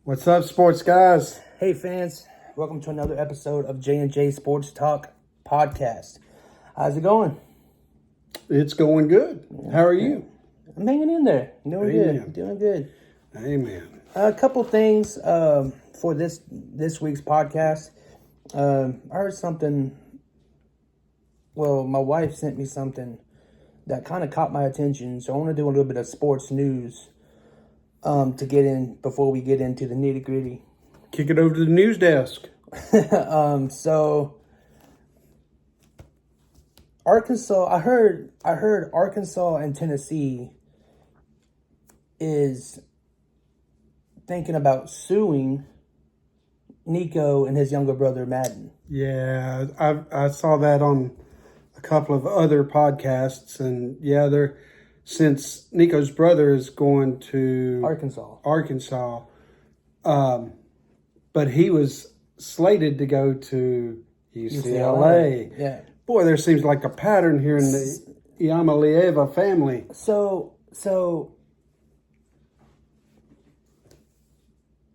What's up, sports guys? Hey fans, welcome to another episode of J&J Sports Talk podcast. How's it going? It's going good. How are you? I'm hanging in there. Doing Amen. good. Doing good. Amen. A couple things for this week's podcast. I heard something. Well, my wife sent me something that kind of caught my attention, so I want to do a little bit of sports news to get in before we get into the nitty gritty. Kick it over to the news desk. So Arkansas, I heard Arkansas and Tennessee is thinking about suing Nico and his younger brother Madden. Yeah, I saw that on a couple of other podcasts, and yeah, they're since Nico's brother is going to Arkansas, but he was slated to go to UCLA. Yeah. Boy, there seems like a pattern here in the Yamalieva family. So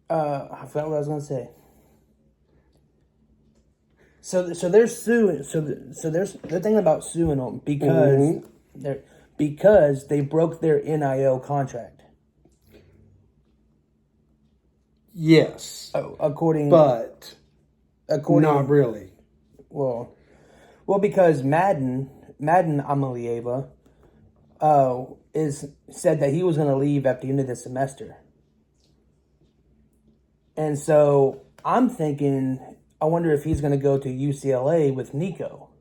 I forgot what I was gonna say. So they're suing. They're thinking about suing them because they broke their NIL contract. Yes, According not really. Well, because Madden Amalieva is said that he was going to leave at the end of the semester, and so I'm thinking, I wonder if he's going to go to UCLA with Nico.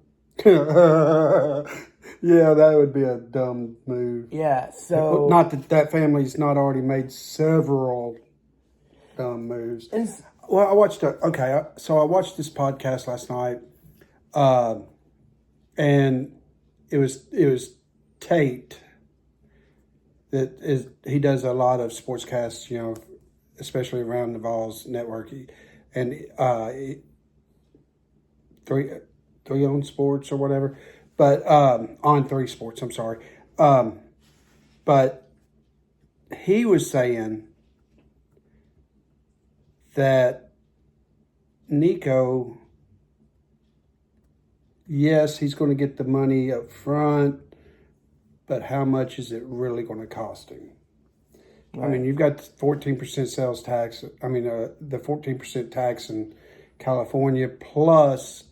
Yeah, that would be a dumb move. Yeah, so Not that family's not already made several dumb moves. Well, I watched so I watched this podcast last night, and it was Tate he does a lot of sportscasts, especially around the Vols network, and three on sports or whatever, but on 3 Sports. I'm sorry, but he was saying that Nico, yes, he's going to get the money up front, but how much is it really going to cost him? Right. I mean, you've got 14% sales tax. I mean, the 14% tax in California, plus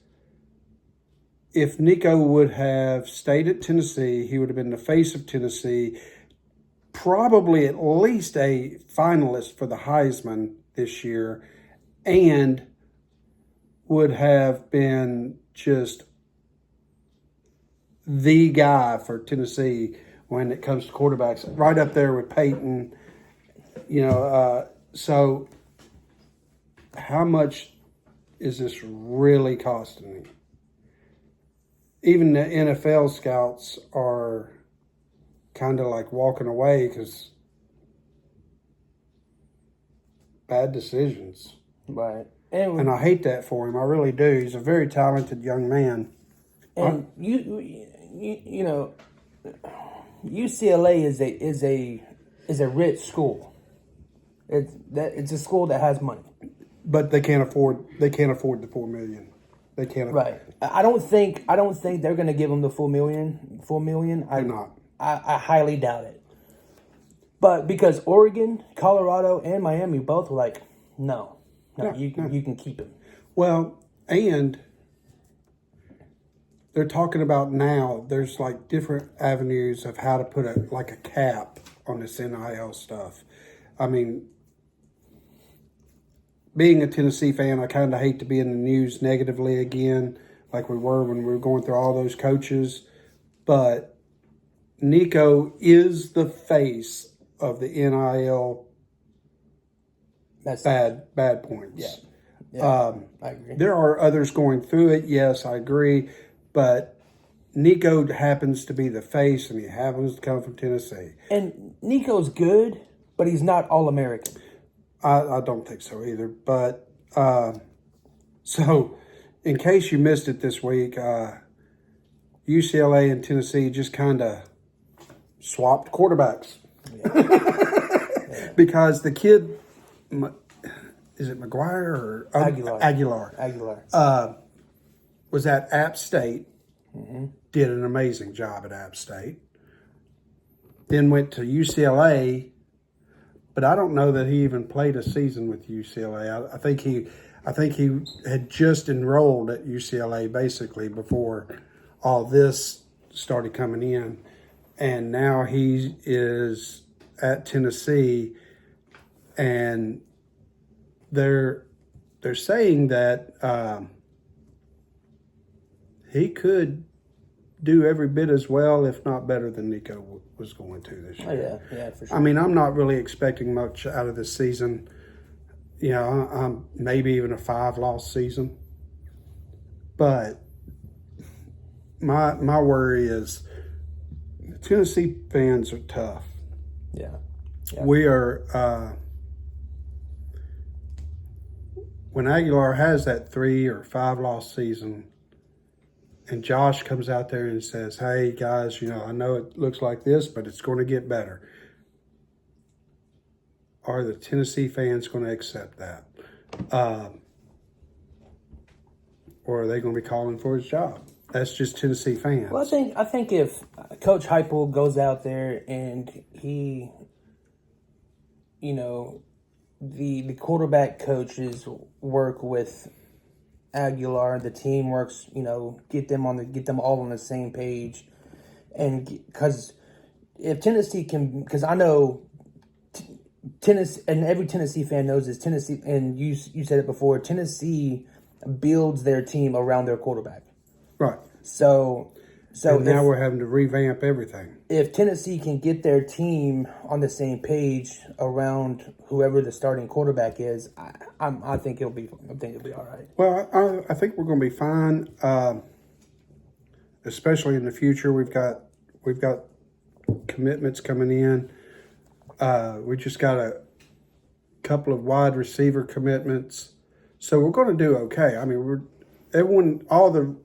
if Nico would have stayed at Tennessee, he would have been the face of Tennessee, probably at least a finalist for the Heisman this year, and would have been just the guy for Tennessee when it comes to quarterbacks, right up there with Peyton. So how much is this really costing me? Even the NFL scouts are kind of like walking away because bad decisions. Right. And I hate that for him. I really do. He's a very talented young man. And UCLA is a rich school. It's a school that has money. But they can't afford the $4 million. They can't. Right. I don't think they're going to give them the $4 million. They're not. I highly doubt it. But because Oregon, Colorado, and Miami both were like, no, you can keep him. Well, and they're talking about now, there's like different avenues of how to put a cap on this NIL stuff. I mean, being a Tennessee fan, I kind of hate to be in the news negatively again, like we were when we were going through all those coaches. But Nico is the face of the NIL bad points. Yeah, I agree. There are others going through it. Yes, I agree. But Nico happens to be the face, and he happens to come from Tennessee. And Nico's good, but he's not All-American. I don't think so either. But so, in case you missed it this week, UCLA and Tennessee just kind of swapped quarterbacks. Yeah. Because the kid, is it McGuire or Aguilar. Was at App State. Did an amazing job at App State. Then went to UCLA, but I don't know that he even played a season with UCLA. I think he had just enrolled at UCLA basically before all this started coming in, and now he is at Tennessee, and they're saying that he could do every bit as well, if not better, than Nico was going to this year. Oh, yeah, for sure. I mean, I'm not really expecting much out of this season. You know, I'm maybe even a 5-loss season. But my worry is Tennessee fans are tough. Yeah. We are, when Aguilar has that 3 or 5-loss season, and Josh comes out there and says, hey, guys, you know, I know it looks like this, but it's going to get better. Are the Tennessee fans going to accept that? Or are they going to be calling for his job? That's just Tennessee fans. Well, I think if Coach Heupel goes out there and he, you know, the quarterback coaches work with Aguilar, the team works, you know, get them all on the same page, and because if Tennessee can, because I know Tennessee, and every Tennessee fan knows this, Tennessee, and you said it before, Tennessee builds their team around their quarterback. Right. So now we're having to revamp everything. If Tennessee can get their team on the same page around whoever the starting quarterback is, I think it'll be all right. Well, I think we're going to be fine, especially in the future. We've got commitments coming in. We just got a couple of wide receiver commitments, so we're going to do okay. I mean, all the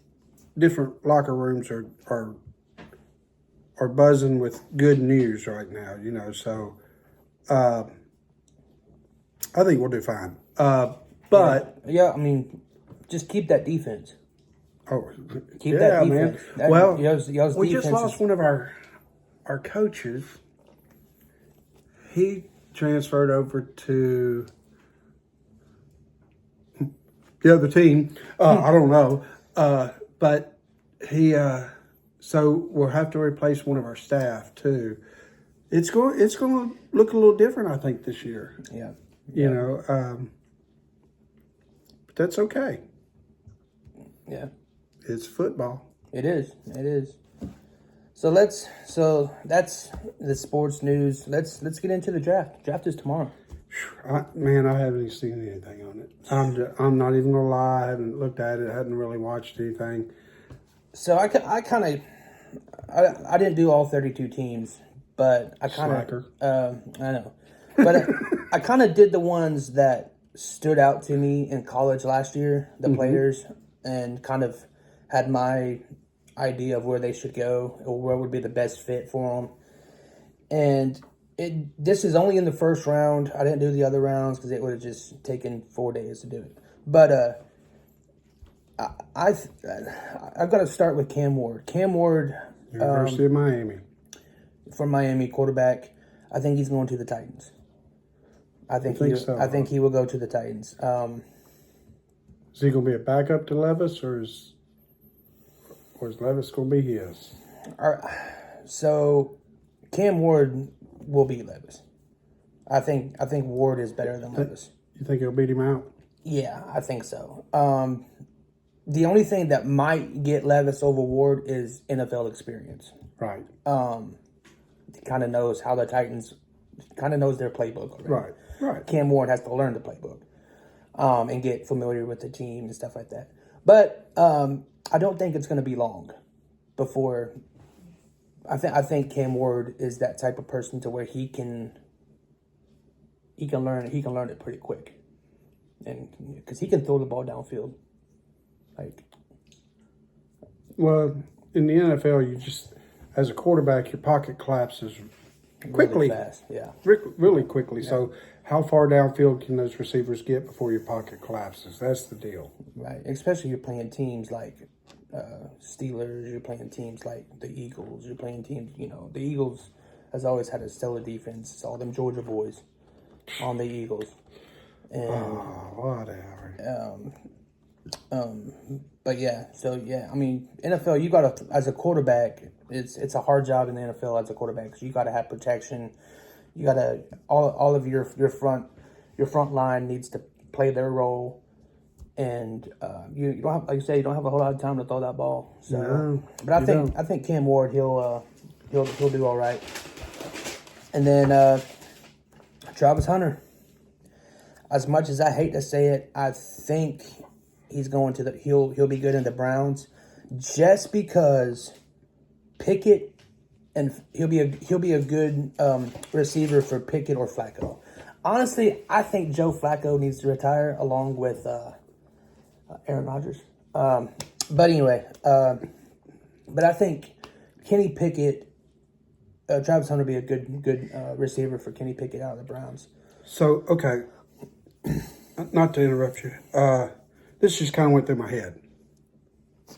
different locker rooms are buzzing with good news right now, you know. So I think we'll do fine. But yeah, I mean, just keep that defense. Keep that defense. Man. Well, y'all's we just lost one of our coaches. He transferred over to the other team. I don't know. But he, so we'll have to replace one of our staff too. It's going to look a little different, I think, this year. Yeah. You know, but that's okay. Yeah. It's football. It is. So that's the sports news. Let's get into the draft. Draft is tomorrow. I haven't even seen anything on it. I'm not even gonna lie. I haven't looked at it. I hadn't really watched anything. So I didn't do all 32 teams, but I kind of I know, but I kind of did the ones that stood out to me in college last year, the players, and kind of had my idea of where they should go or where would be the best fit for them. And this is only in the first round. I didn't do the other rounds because it would have just taken 4 days to do it. But I've got to start with Cam Ward. Cam Ward, University of Miami, from Miami, quarterback. I think he's going to the Titans. I think he will go to the Titans. Is he going to be a backup to Levis, or is Levis going to be his? So Cam Ward will beat Levis. I think Ward is better than Levis. You think he'll beat him out? Yeah, I think so. The only thing that might get Levis over Ward is NFL experience. Right. He kind of knows how the Titans kind of knows their playbook already. Right. Cam Ward has to learn the playbook and get familiar with the team and stuff like that. But I don't think it's going to be long before. I think Cam Ward is that type of person to where he can learn it pretty quick, and because he can throw the ball downfield. Well, in the NFL, you just, as a quarterback, your pocket collapses quickly. Really fast, yeah. Really quickly. Yeah. So how far downfield can those receivers get before your pocket collapses? That's the deal. Right. Especially you're playing teams like Steelers, you're playing teams like the Eagles, you're playing teams, the Eagles has always had a stellar defense. It's all them Georgia boys on the Eagles. And, whatever. But yeah, I mean, NFL, you got to, as a quarterback, it's a hard job in the NFL as a quarterback because you got to have protection. You got to, all of your front line needs to play their role. And you don't have, like you say, you don't have a whole lot of time to throw that ball. So, No, but I think Cam Ward he'll do all right. And then Travis Hunter. As much as I hate to say it, I think he's going to he'll be good in the Browns, just because Pickett and he'll be a good receiver for Pickett or Flacco. Honestly, I think Joe Flacco needs to retire along with Aaron Rodgers. But anyway, but I think Kenny Pickett, Travis Hunter will be a good receiver for Kenny Pickett out of the Browns. So, okay, not to interrupt you. This just kind of went through my head.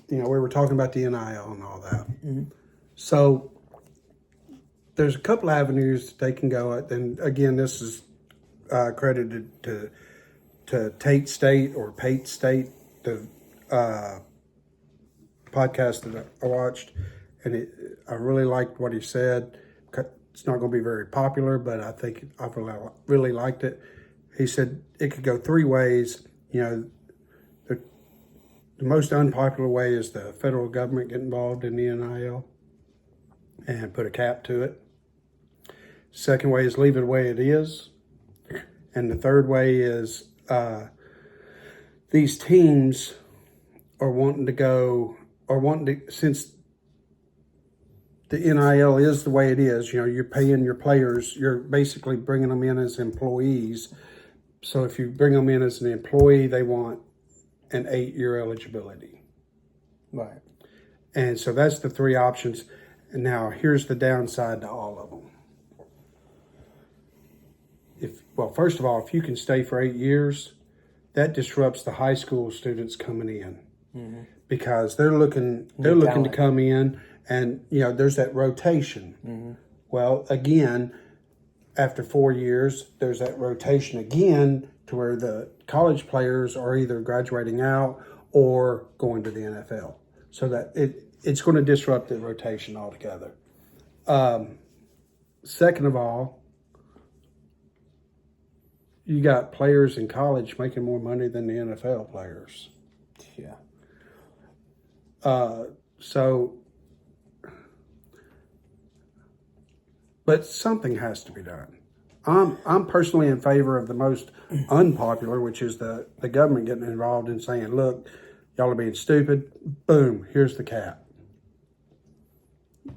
We were talking about the NIL and all that. Mm-hmm. So, there's a couple avenues they can go at. And again, this is credited to Tate State or Pate State, the podcast that I watched. And I really liked what he said. It's not going to be very popular, but I think I really liked it. He said it could go three ways. The most unpopular way is the federal government get involved in the NIL and put a cap to it. Second way is leave it the way it is. And the third way is these teams are wanting to, since the NIL is the way it is, you're paying your players, you're basically bringing them in as employees. So if you bring them in as an employee, they want an 8-year eligibility. Right. And so that's the three options. And now here's the downside to all of them. First of all, if you can stay for 8 years, that disrupts the high school students coming in. Mm-hmm. Because they're looking to come in, and there's that rotation. Mm-hmm. Well, again, after 4 years, there's that rotation again to where the college players are either graduating out or going to the NFL. So that it's going to disrupt the rotation altogether. Second of all, you got players in college making more money than the NFL players. Yeah. But something has to be done. I'm personally in favor of the most unpopular, which is the government getting involved and saying, look, y'all are being stupid. Boom, here's the cap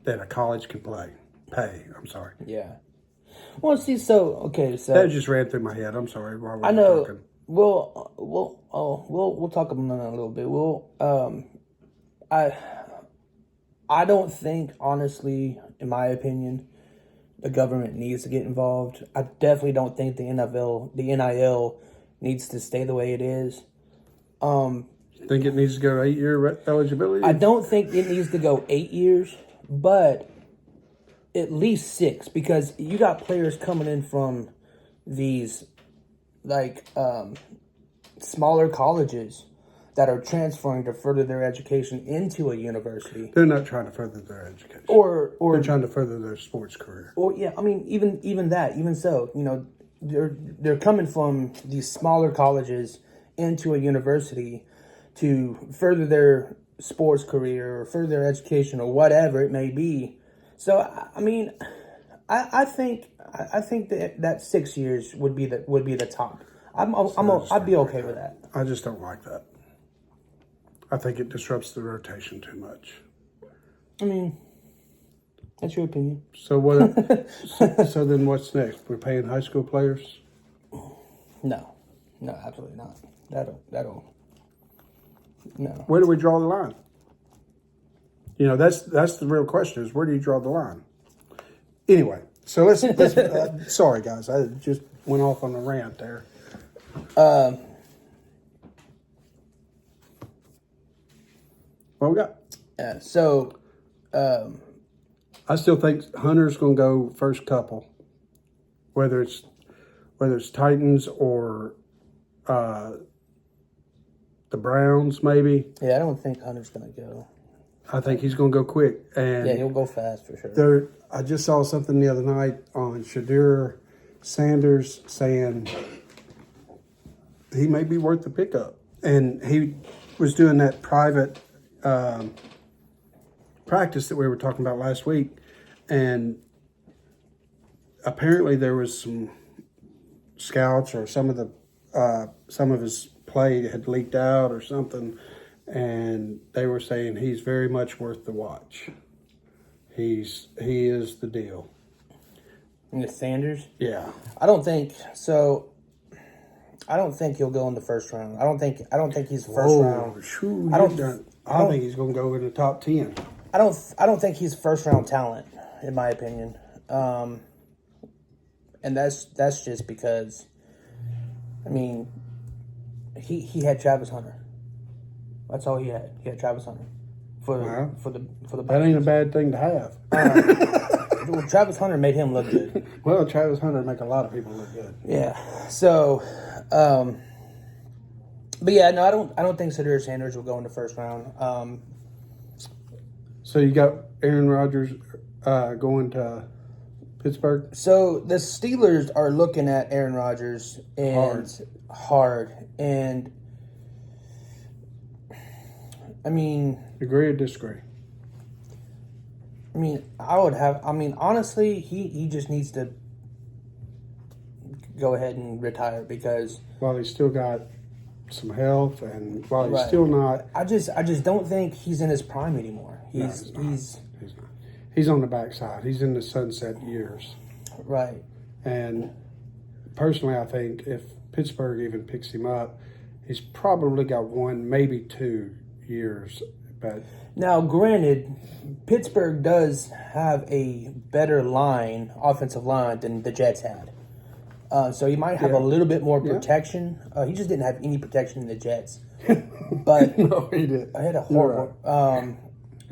that a college can pay. I'm sorry. Yeah. Well, see, so that just ran through my head. I'm sorry. While we I know. Talking. We'll talk about that in a little bit. I don't think, honestly, in my opinion, the government needs to get involved. I definitely don't think the NIL needs to stay the way it is. Think it needs to go to 8-year eligibility? I don't think it needs to go 8 years, but at least 6, because you got players coming in from these smaller colleges that are transferring to further their education into a university. They're not trying to further their education. Or they're trying to further their sports career. Or yeah, I mean even that, even so, they're coming from these smaller colleges into a university to further their sports career or further their education or whatever it may be. So I mean, I think that 6 years would be the top. I'd be okay with that. I just don't like that. I think it disrupts the rotation too much. I mean, that's your opinion. So what? so then what's next? We're paying high school players? No, absolutely not. That'll. No. Where do we draw the line? That's the real question: is where do you draw the line? Anyway, so let's sorry guys, I just went off on a rant there. What we got? Yeah. So, I still think Hunter's going to go first couple, whether it's Titans or the Browns, maybe. yeah, I don't think Hunter's gonna go. I think he's going to go quick. And Yeah, he'll go fast for sure. I just saw something the other night on Shadur Sanders saying he may be worth the pickup, and he was doing that private practice that we were talking about last week, and apparently there was some scouts or some of his play had leaked out or something, and they were saying he's very much worth the watch. He is the deal. And the Sanders, Yeah. I don't think so. I don't think he'll go in the first round. I don't think he's first round. Shoo, I don't- I think he's going to go in the top 10. I don't think he's first round talent, in my opinion. And that's just because, I mean, he had Travis Hunter. That's all he had. He had Travis Hunter for the That ain't a bad thing to have. Well, Travis Hunter made him look good. Well, Travis Hunter make a lot of people look good. Yeah. So, but yeah, no, I don't think Shadur Sanders will go in the first round. So you got Aaron Rodgers going to Pittsburgh? So the Steelers are looking at Aaron Rodgers and hard. And I mean, Agree or disagree? Honestly, he just needs to go ahead and retire because While he's still got some health and while he's Right. still not, I just don't think he's in his prime anymore. He's he's on the backside. He's in the sunset years. right. And personally, I think if Pittsburgh even picks him up, he's probably got 1, maybe 2 years. But Now, granted, Pittsburgh does have a better offensive line than the Jets had. So he might have Yeah. a little bit more protection. He just didn't have any protection in the Jets. But no, he did. I had a horrible.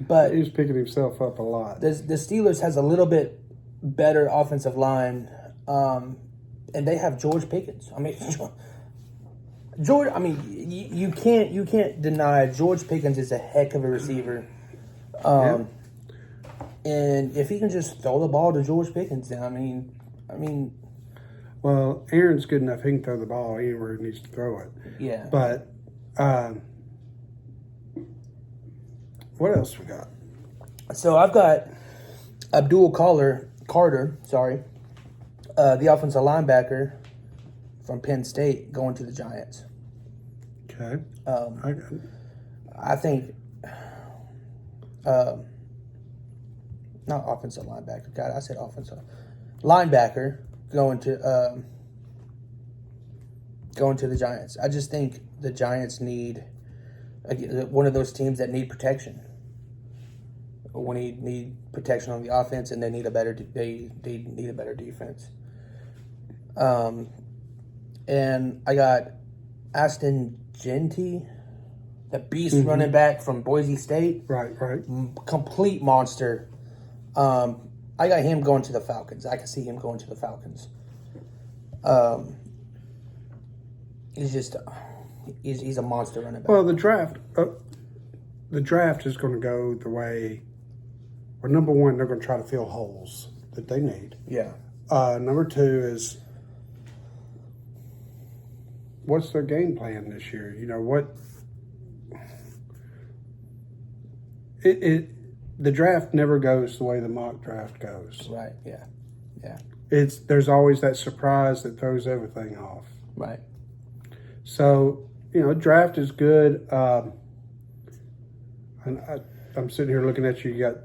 But He was picking himself up a lot. the Steelers has a little bit better offensive line, and they have George Pickens. I mean, George. I mean, you can't deny George Pickens is a heck of a receiver. And if he can just throw the ball to George Pickens, then I mean, Well, Aaron's good enough. He can throw the ball anywhere he needs to throw it. yeah. But what else we got? So I've got Abdul Carter, the offensive linebacker from Penn State, going to the Giants. Okay. I got it. I think, not offensive linebacker. God, I said offensive linebacker going to the Giants. I just think the Giants need one of those teams that need protection. When they need protection on the offense, and they need a better defense. And I got Aston Genty, the beast running back from Boise State. Right. Complete monster. I got him going to the Falcons. I can see him going to the Falcons. He's a monster running back. Well, the draft is going to go the way. Well, number one, they're going to try to fill holes that they need. Yeah. Number two is, what's their game plan this year? You know what? The draft never goes the way the mock draft goes. Right. Yeah. There's always that surprise that throws everything off. Right. So, draft is good. And I'm sitting here looking at you. You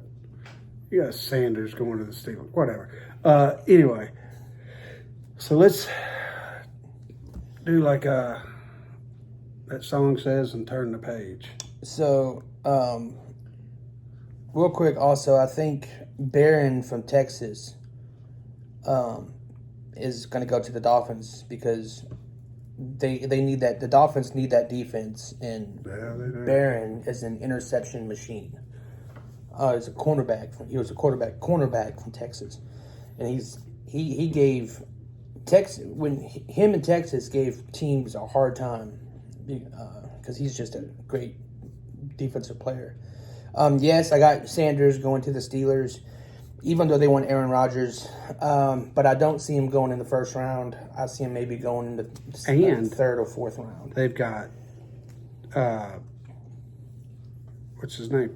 got Sanders going to the Steelers. Whatever. Anyway, so let's do like that song says and turn the page. So, real quick, also, I think Barron from Texas is going to go to the Dolphins because they need that. The Dolphins need that defense, and Yeah, they do. Barron is an interception machine. He's a cornerback. He was a cornerback from Texas, and he gave him and Texas gave teams a hard time because he's just a great defensive player. Yes, I got Sanders going to the Steelers, even though they want Aaron Rodgers. But I don't see him going in the first round. I see him maybe going in the third or fourth round. They've got, what's his name?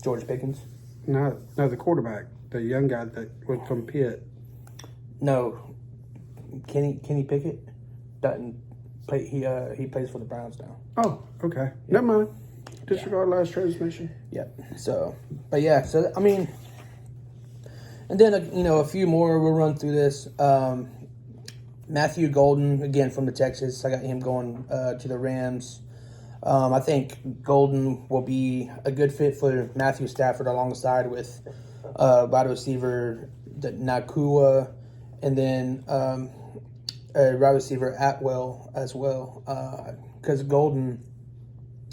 George Pickens? No, the quarterback, the young guy that went from Pitt. No, Kenny Pickett doesn't play. He plays for the Browns now. Oh, okay. Never mind. Disregard last transmission. Yep. So, but yeah. So I mean, and then a few more. We'll run through this. Matthew Golden again from the Texas. I got him going to the Rams. I think Golden will be a good fit for Matthew Stafford alongside with wide receiver Nakua, and then wide receiver Atwell as well. Because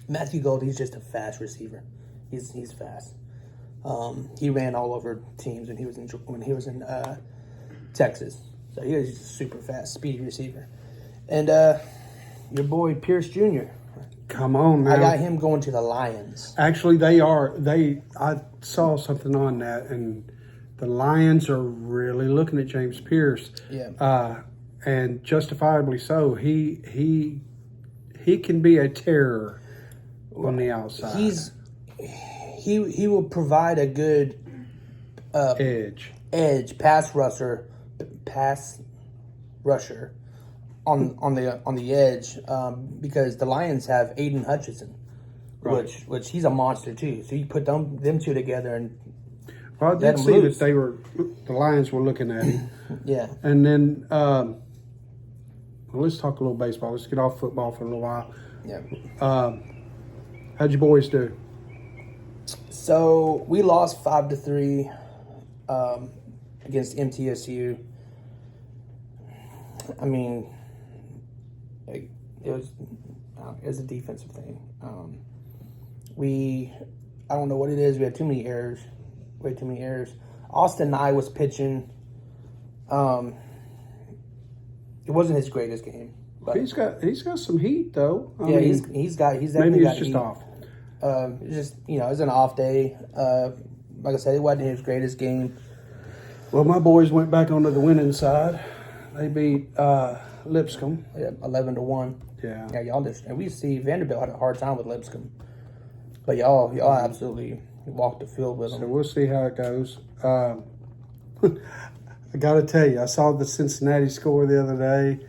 Matthew Golden, he's just a fast receiver. He's fast. He ran all over teams when he was in Texas. So he was just a super fast, speedy receiver. And your boy Pierce Jr. Come on now. I got him going to the Lions. Actually, I saw something on that, and the Lions are really looking at James Pierce. Yeah. And justifiably so. He can be a terror on the outside. He will provide a good edge pass rusher on the edge because the Lions have Aiden Hutchinson, right. which he's a monster too. So you put them two together and I did see that the Lions were looking at him. Yeah. And then let's talk a little baseball. Let's get off football for a little while. Yeah. How'd your boys do? So we lost 5-3 against MTSU. I mean, it was a defensive thing. I don't know what it is. We had too many errors. Way too many errors. Austin Nye was pitching. It wasn't his greatest game. But He's got some heat though. I mean, he's definitely maybe got it's just heat. off. It's just it was an off day. Like I said, it wasn't his greatest game. Well, my boys went back onto the winning side. They beat Lipscomb. Yeah, 11-1. Yeah. Yeah, y'all just and we see Vanderbilt had a hard time with Lipscomb, but y'all absolutely walked the field with So them. we'll see how it goes. I got to tell you, I saw the Cincinnati score the other day,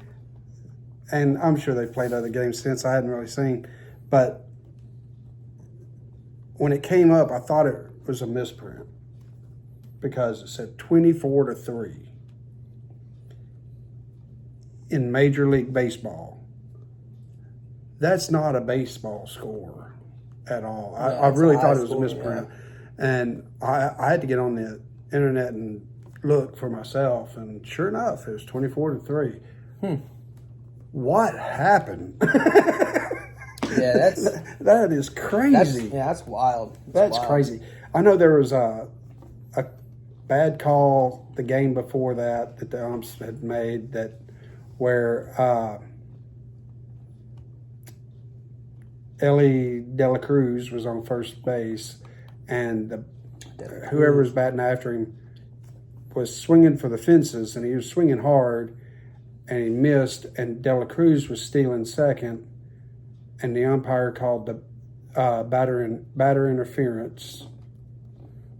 and I'm sure they played other games since I hadn't really seen. But when it came up, I thought it was a misprint because it said 24-3 in Major League Baseball. That's not a baseball score at all. I really thought it was a misprint. Yeah. And I had to get on the internet and look for myself, and sure enough, it was 24-3. What happened? Yeah, that is crazy. That's wild. That's wild. crazy. I know there was a bad call the game before that the umps had made where Ellie De La Cruz was on first base, and whoever was batting after him was swinging for the fences, and he was swinging hard, and he missed, and De La Cruz was stealing second, and the umpire called the batter interference.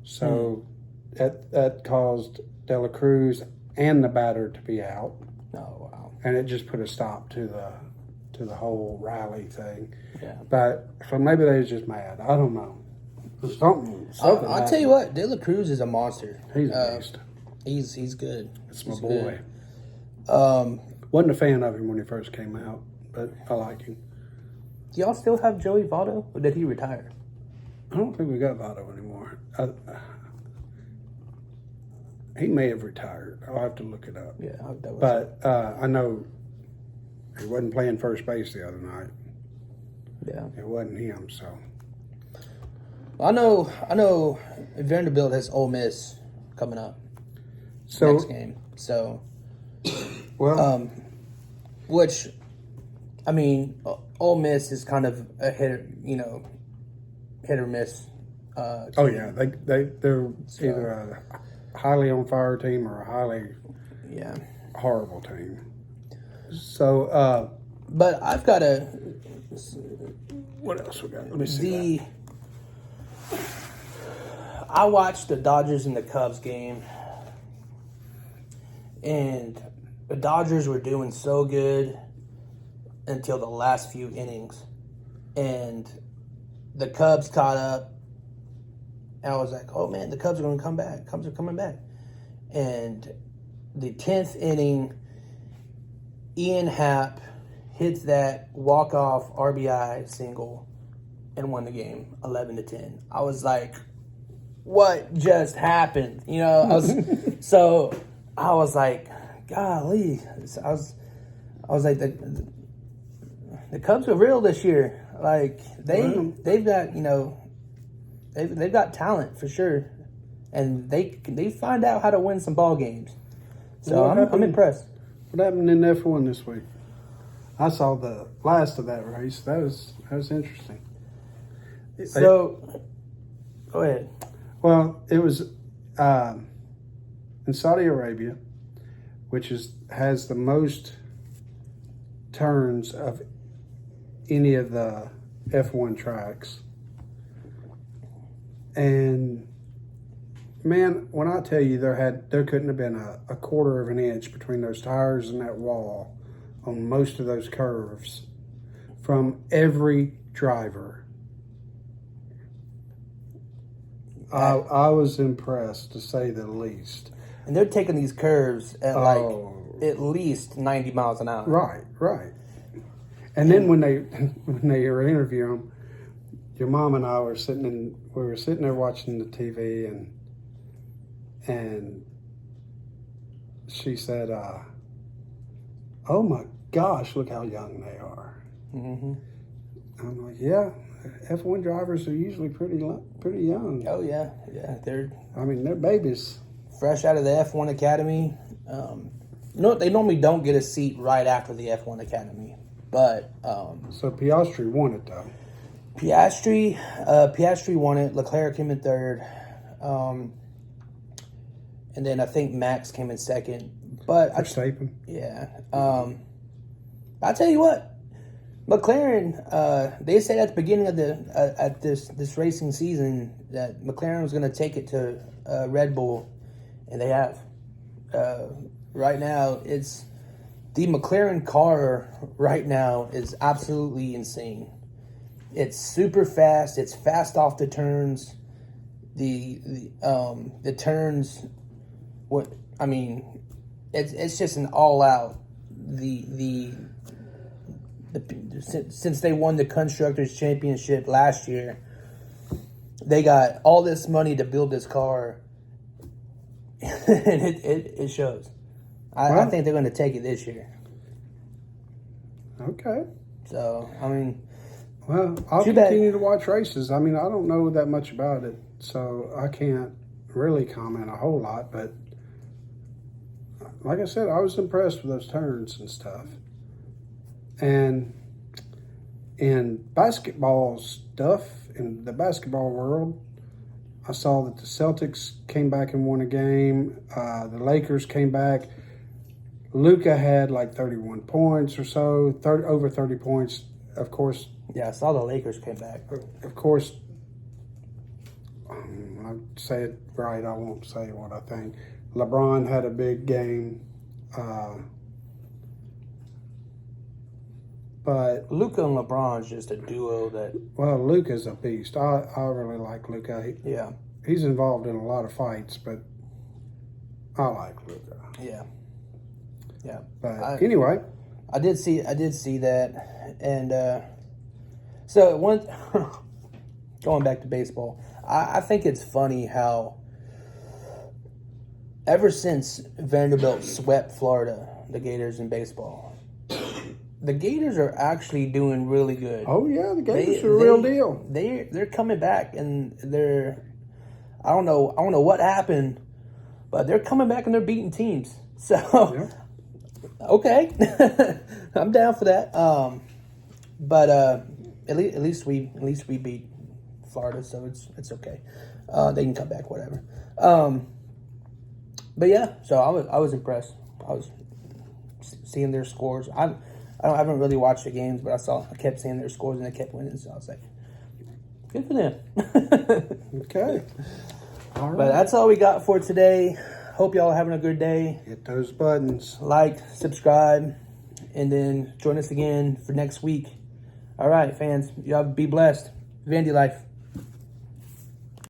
So that caused De La Cruz and the batter to be out. Oh wow! And it just put a stop to the whole rally thing. Yeah. But so maybe they was just mad. I don't know. Something I'll tell you what, De La Cruz is a monster. He's a beast. He's good. It's my He's boy. Good. Wasn't a fan of him when he first came out, but I like him. Do y'all still have Joey Votto, or did he retire? I don't think we got Votto anymore. He may have retired. I'll have to look it up. Yeah, that was But I know he wasn't playing first base the other night. yeah. It wasn't him. So I know. Vanderbilt has Ole Miss coming up next game. So, well, which, I mean, Ole Miss is kind of a hit or miss. oh yeah, they're either a highly on fire team or a highly Yeah. horrible team. So, But I've got what else we got? Let me see. I watched the Dodgers and the Cubs game, and the Dodgers were doing so good until the last few innings, and the Cubs caught up. And I was like, "Oh man, the Cubs are going to come back. Cubs are coming back." And the 10th inning, Ian Happ hits that walk-off RBI single and won the game 11-10. I was like, what just happened? I was like, golly. I was like, the Cubs are real this year. Like they've got they've got talent for sure, and they find out how to win some ball games. So I'm impressed. What happened in F1 this week? I saw the last of that race. That was interesting. So, go ahead. Well, it was in Saudi Arabia, which has the most turns of any of the F1 tracks. And man, when I tell you there couldn't have been a quarter of an inch between those tires and that wall on most of those curves from every driver. I was impressed, to say the least. And they're taking these curves at at least 90 miles an hour. Right. And then when they were interviewing them, your mom and I were sitting there watching the TV, and she said, "Oh my gosh, look how young they are." Mm-hmm. I'm like, yeah, F1 drivers are usually pretty young. Oh yeah. They're babies. fresh out of the F1 Academy. They normally don't get a seat right after the F1 Academy, but So Piastri won it though. Piastri won it. Leclerc came in third, and then I think Max came in second. But Verstappen. Yeah. I'll tell you what, McLaren. They said at the beginning of this racing season that McLaren was going to take it to Red Bull, and they have. Right now, it's the McLaren car. Right now is absolutely insane. It's super fast. It's fast off the turns. The turns. It's just an all out. Since they won the Constructors' Championship last year, they got all this money to build this car, and it shows. I think they're going to take it this year. Okay. So well, I'll continue to watch races. I don't know that much about it, so I can't really comment a whole lot. But like I said, I was impressed with those turns and stuff. And in basketball stuff, in the basketball world, I saw that the Celtics came back and won a game. The Lakers came back. Luka had like 31 points or so, over 30 points. Of course. Yeah, I saw the Lakers came back. Of course, I say it right. I won't say what I think. LeBron had a big game. But Luka and LeBron's just a duo that. Well, Luka's a beast. I really like Luka. Yeah. He's involved in a lot of fights, but I like Luka. Yeah. Yeah. But anyway, I did see that, and so one. Going back to baseball, I think it's funny how ever since Vanderbilt swept Florida, the Gators in baseball, the Gators are actually doing really good. Oh yeah, the Gators are a real deal. They're coming back, and I don't know what happened, but they're coming back and they're beating teams. So okay, I'm down for that. But at least we beat Florida, so it's okay. They can come back, whatever. But yeah, so I was impressed. I was seeing their scores. I haven't really watched the games, but I kept seeing their scores and they kept winning. So I was like, good for them. Okay. All right. But that's all we got for today. Hope y'all are having a good day. Hit those buttons. Like, subscribe, and then join us again for next week. All right, fans, y'all be blessed. Vandy life.